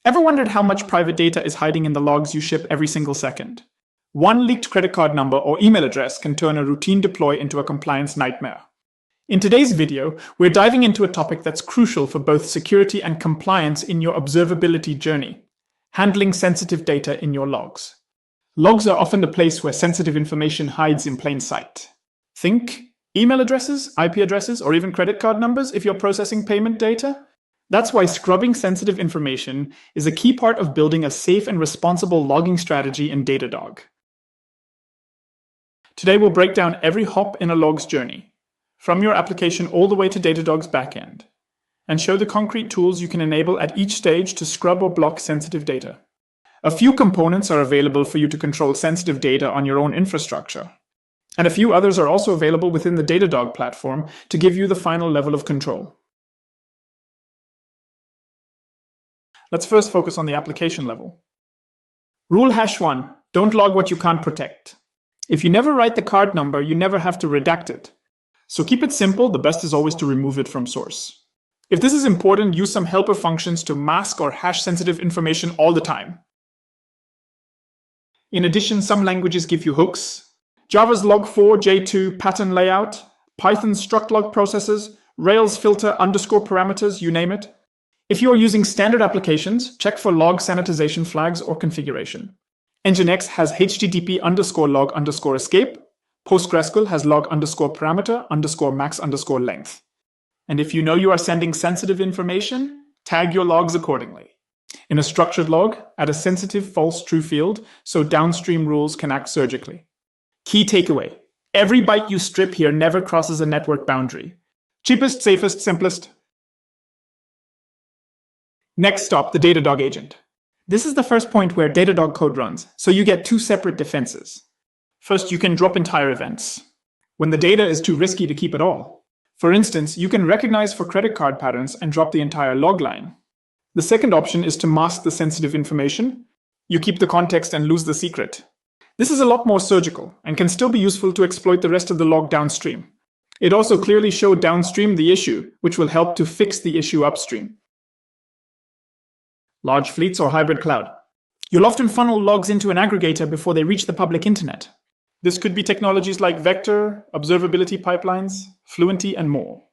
Ever wondered how much private data is hiding in the logs you ship every single second? One leaked credit card number or email address can turn a routine deploy into a compliance nightmare. In today's video, we're diving into a topic that's crucial for both security and compliance in your observability journey: handling sensitive data in your logs. Logs are often the place where sensitive information hides in plain sight. Think email addresses, IP addresses, or even credit card numbers if you're processing payment data. That's why scrubbing sensitive information is a key part of building a safe and responsible logging strategy in Datadog. Today we'll break down every hop in a log's journey, from your application all the way to Datadog's backend, and show the concrete tools you can enable at each stage to scrub or block sensitive data. A few components are available for you to control sensitive data on your own infrastructure, and a few others are also available within the Datadog platform to give you the final level of control. Let's first focus on the application level. Rule #1, don't log what you can't protect. If you never write the card number, you never have to redact it. So keep it simple, the best is always to remove it from source. If this is important, use some helper functions to mask or hash sensitive information all the time. In addition, some languages give you hooks. Java's log4, J2 pattern layout, Python's struct log processes, Rails filter _ parameters, you name it. If you are using standard applications, check for log sanitization flags or configuration. Nginx has HTTP _log _escape. PostgreSQL has log _parameter _max _length. And if you know you are sending sensitive information, tag your logs accordingly. In a structured log, add a sensitive false true field so downstream rules can act surgically. Key takeaway: every byte you strip here never crosses a network boundary. Cheapest, safest, simplest. Next stop, the Datadog Agent. This is the first point where Datadog code runs, so you get two separate defenses. First, you can drop entire events, when the data is too risky to keep at all. For instance, you can recognize for credit card patterns and drop the entire log line. The second option is to mask the sensitive information. You keep the context and lose the secret. This is a lot more surgical and can still be useful to exploit the rest of the log downstream. It also clearly showed downstream the issue, which will help to fix the issue upstream. Large fleets or hybrid cloud. You'll often funnel logs into an aggregator before they reach the public internet. This could be technologies like Vector, observability pipelines, Fluentd, and more.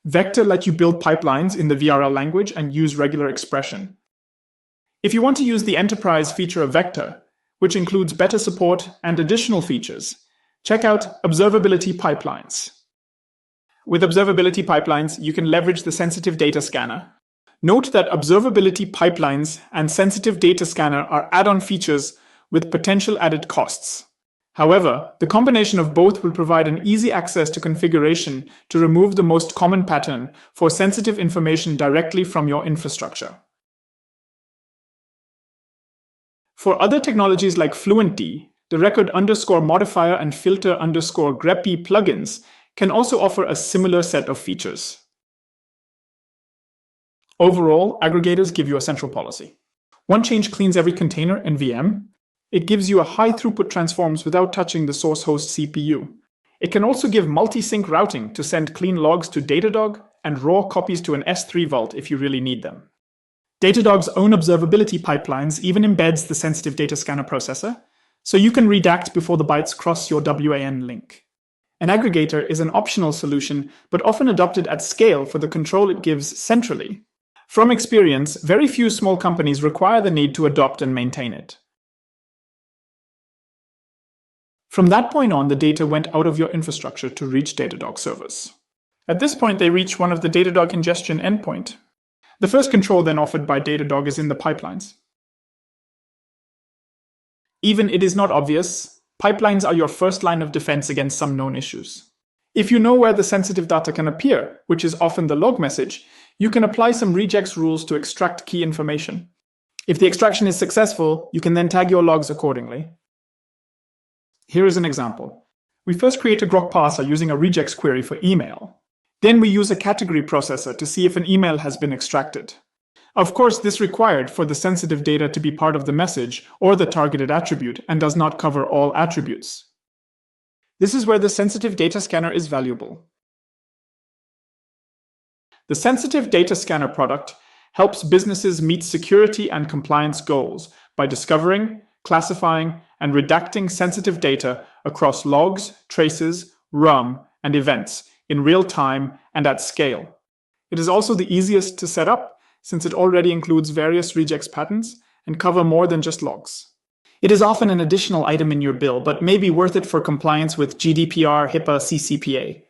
Vector lets you build pipelines in the VRL language and use regular expression. If you want to use the enterprise feature of Vector, which includes better support and additional features, check out observability pipelines. With observability pipelines, you can leverage the sensitive data scanner. Note that observability pipelines and sensitive data scanner are add-on features with potential added costs. However, the combination of both will provide an easy access to configuration to remove the most common pattern for sensitive information directly from your infrastructure. For other technologies like Fluentd, the record _modifier and filter _greppy plugins can also offer a similar set of features. Overall, aggregators give you a central policy. One change cleans every container and VM. It gives you a high throughput transforms without touching the source host CPU. It can also give multi-sync routing to send clean logs to Datadog and raw copies to an S3 vault if you really need them. Datadog's own observability pipelines even embeds the sensitive data scanner processor, so you can redact before the bytes cross your WAN link. An aggregator is an optional solution, but often adopted at scale for the control it gives centrally. From experience, very few small companies require the need to adopt and maintain it. From that point on, the data went out of your infrastructure to reach Datadog servers. At this point, they reach one of the Datadog ingestion endpoint. The first control then offered by Datadog is in the pipelines. Even it is not obvious, pipelines are your first line of defense against some known issues. If you know where the sensitive data can appear, which is often the log message, you can apply some regex rules to extract key information. If the extraction is successful, you can then tag your logs accordingly. Here is an example. We first create a grok parser using a regex query for email. Then we use a category processor to see if an email has been extracted. Of course, this required for the sensitive data to be part of the message or the targeted attribute and does not cover all attributes. This is where the sensitive data scanner is valuable. The sensitive data scanner product helps businesses meet security and compliance goals by discovering, classifying, and redacting sensitive data across logs, traces, RUM, and events in real time and at scale. It is also the easiest to set up since it already includes various regex patterns and cover more than just logs. It is often an additional item in your bill, but may be worth it for compliance with GDPR, HIPAA, CCPA.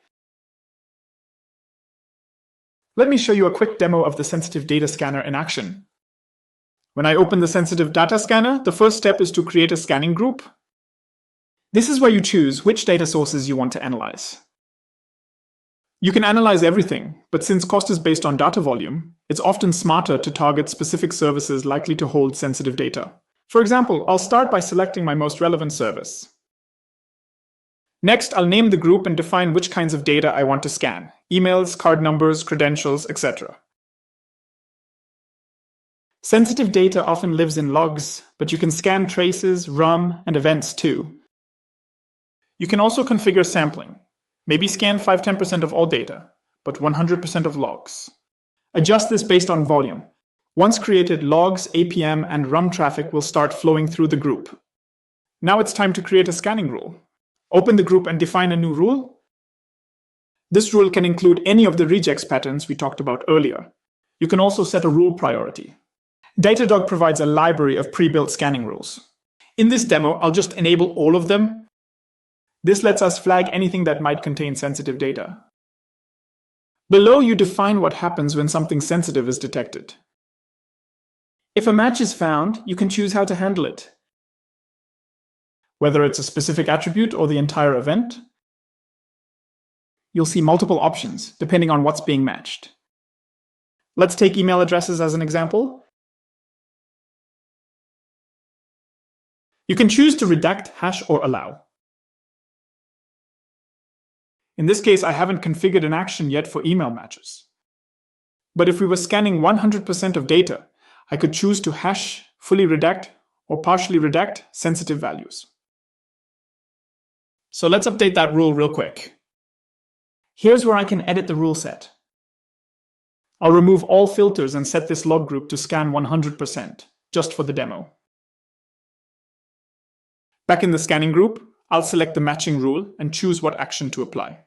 Let me show you a quick demo of the Sensitive Data Scanner in action. When I open the Sensitive Data Scanner, the first step is to create a scanning group. This is where you choose which data sources you want to analyze. You can analyze everything, but since cost is based on data volume, it's often smarter to target specific services likely to hold sensitive data. For example, I'll start by selecting my most relevant service. Next, I'll name the group and define which kinds of data I want to scan: emails, card numbers, credentials, etc. Sensitive data often lives in logs, but you can scan traces, RUM, and events too. You can also configure sampling. Maybe scan 5–10% of all data, but 100% of logs. Adjust this based on volume. Once created, logs, APM, and RUM traffic will start flowing through the group. Now it's time to create a scanning rule. Open the group and define a new rule. This rule can include any of the regex patterns we talked about earlier. You can also set a rule priority. Datadog provides a library of pre-built scanning rules. In this demo, I'll just enable all of them. This lets us flag anything that might contain sensitive data. Below, you define what happens when something sensitive is detected. If a match is found, you can choose how to handle it. Whether it's a specific attribute or the entire event, you'll see multiple options depending on what's being matched. Let's take email addresses as an example. You can choose to redact, hash, or allow. In this case, I haven't configured an action yet for email matches. But if we were scanning 100% of data, I could choose to hash, fully redact, or partially redact sensitive values. So let's update that rule real quick. Here's where I can edit the rule set. I'll remove all filters and set this log group to scan 100%, just for the demo. Back in the scanning group, I'll select the matching rule and choose what action to apply.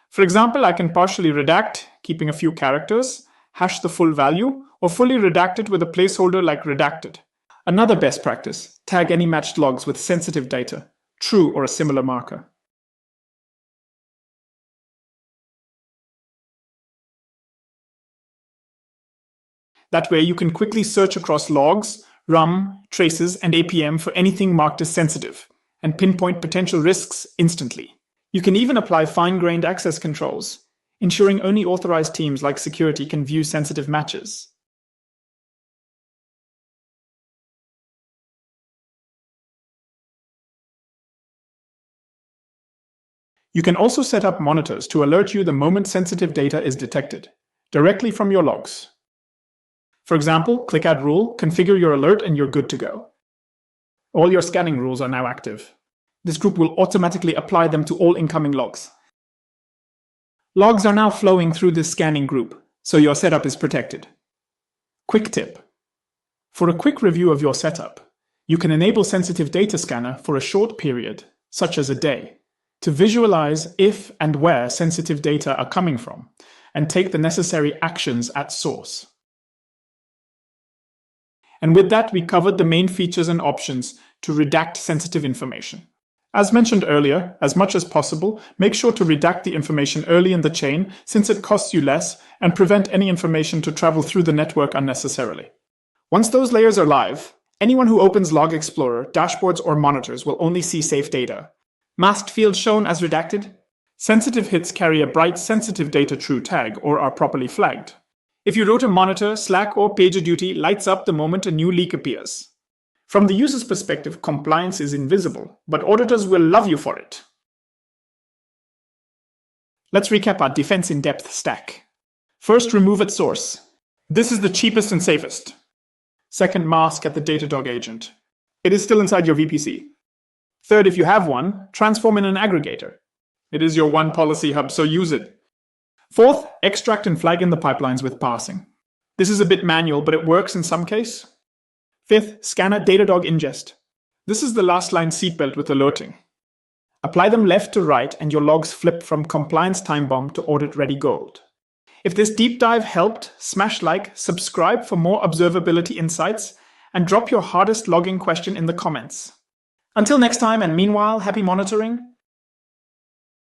For example, I can partially redact, keeping a few characters, hash the full value, or fully redact it with a placeholder like redacted. Another best practice, tag any matched logs with sensitive data, true or a similar marker. That way you can quickly search across logs, RUM, traces, and APM for anything marked as sensitive, and pinpoint potential risks instantly. You can even apply fine-grained access controls, ensuring only authorized teams like security can view sensitive matches. You can also set up monitors to alert you the moment sensitive data is detected, directly from your logs. For example, click Add Rule, configure your alert, and you're good to go. All your scanning rules are now active. This group will automatically apply them to all incoming logs. Logs are now flowing through this scanning group, so your setup is protected. Quick tip. For a quick review of your setup, you can enable Sensitive Data Scanner for a short period, such as a day, to visualize if and where sensitive data are coming from, and take the necessary actions at source. And with that, we covered the main features and options to redact sensitive information. As mentioned earlier, as much as possible, make sure to redact the information early in the chain since it costs you less and prevent any information to travel through the network unnecessarily. Once those layers are live, anyone who opens Log Explorer, dashboards, or monitors will only see safe data. Masked fields shown as redacted. Sensitive hits carry a bright sensitive data true tag or are properly flagged. If you wrote a monitor, Slack, or PagerDuty lights up the moment a new leak appears. From the user's perspective, compliance is invisible, but auditors will love you for it. Let's recap our defense in-depth stack. First, remove at source. This is the cheapest and safest. Second, mask at the Datadog agent. It is still inside your VPC. Third, if you have one, transform in an aggregator. It is your one policy hub, so use it. Fourth, extract and flag in the pipelines with parsing. This is a bit manual, but it works in some case. Fifth, scanner Datadog ingest. This is the last line seatbelt with alerting. Apply them left to right and your logs flip from compliance time bomb to audit ready gold. If this deep dive helped, smash like, subscribe for more observability insights, and drop your hardest logging question in the comments. Until next time, and meanwhile, happy monitoring.